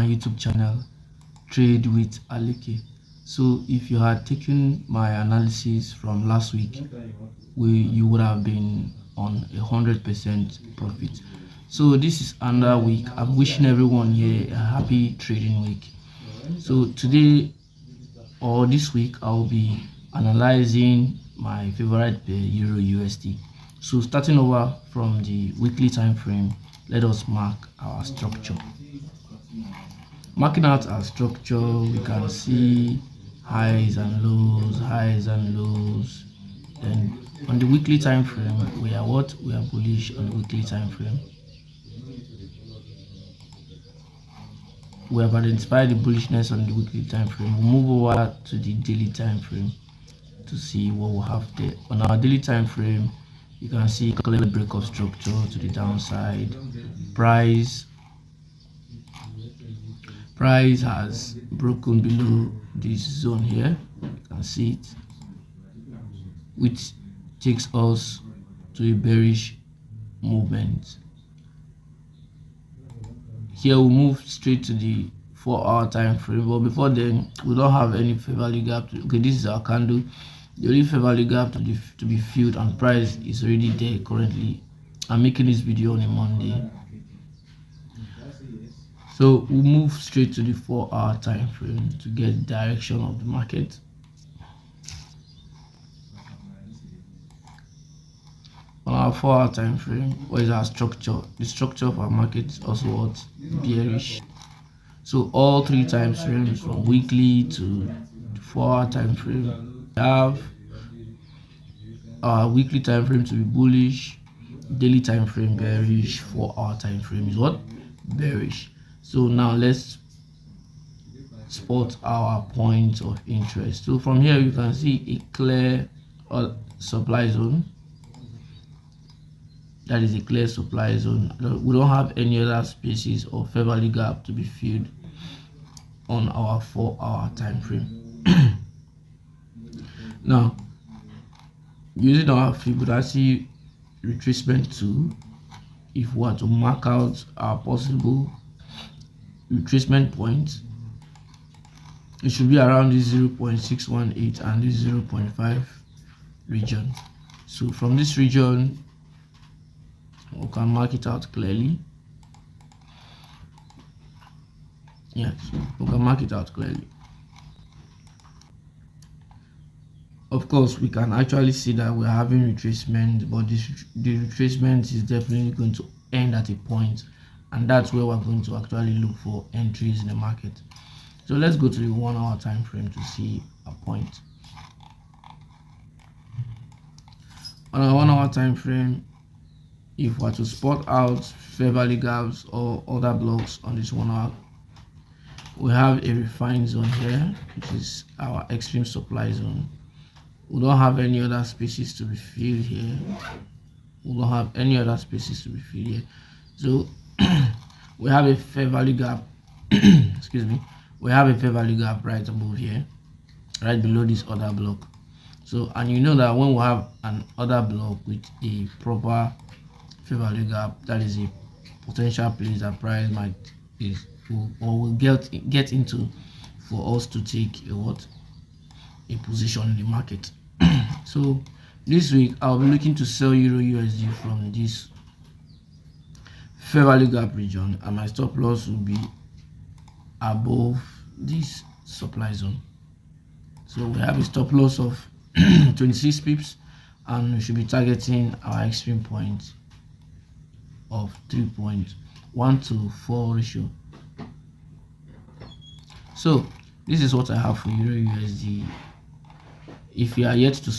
my YouTube channel, Trade with Aleke. So if you had taken my analysis from last week, you would have been on 100% profit. So this is another week. I'm wishing everyone here a happy trading week. So today or this week I'll be analyzing my favorite pair, Euro USD. So starting over from the weekly time frame, let us mark our structure. Marking out our structure, we can see highs and lows, then on the weekly time frame we are bullish on the weekly time frame. We have identified the bullishness on the weekly time frame. We'll move over to the daily time frame to see what we have there. On our daily time frame, you can see clear break of structure to the downside. Price has broken below this zone here. You can see it, which takes us to a bearish movement. Here we'll move straight to the 4-hour time frame, but before then we don't have any fair value gap. Okay, this is our candle. The only fair value gap to be filled, and price is already there currently. I'm making this video on a Monday, so we'll move straight to the 4-hour time frame to get direction of the market. On our 4-hour time frame, what is our structure? The structure of our market is also what? Bearish. So all three time frames, from weekly to 4-hour time frame, we have our weekly time frame to be bullish, daily time frame bearish, 4-hour time frame is what? Bearish. So now let's spot our points of interest. So from here you can see a clear supply zone. That is a clear supply zone. We don't have any other spaces or fair value gap to be filled on our 4-hour time frame. Now, using our Fibonacci retracement tool, if we were to mark out our possible retracement points, it should be around this 0.618 and this 0.5 region. So from this region we can mark it out clearly. Yes, we can mark it out clearly. Of course, we can actually see that we're having retracement, but the retracement is definitely going to end at a point, and that's where we're going to actually look for entries in the market. So let's go to the 1-hour time frame to see a point. On our 1-hour time frame, if we are to spot out fair value gaps or other blocks on this 1 hour, we have a refined zone here, which is our extreme supply zone. We don't have any other spaces to be filled here. So we have a fair value gap excuse me, we have a fair value gap right above here, right below this other block. So, and you know that when we have an other block with a proper fair value gap, that is a potential place that price might will get into for us to take a position in the market. So this week I'll be looking to sell Euro USD from this fair value gap region, and my stop loss will be above this supply zone. So we have a stop loss of 26 pips, and we should be targeting our extreme point of 3.1 to 4 ratio. So this is what I have for Euro USD. If you are yet to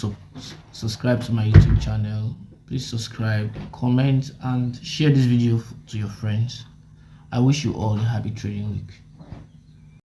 subscribe to my YouTube channel, please subscribe, comment, and share this video to your friends. I wish you all a happy trading week.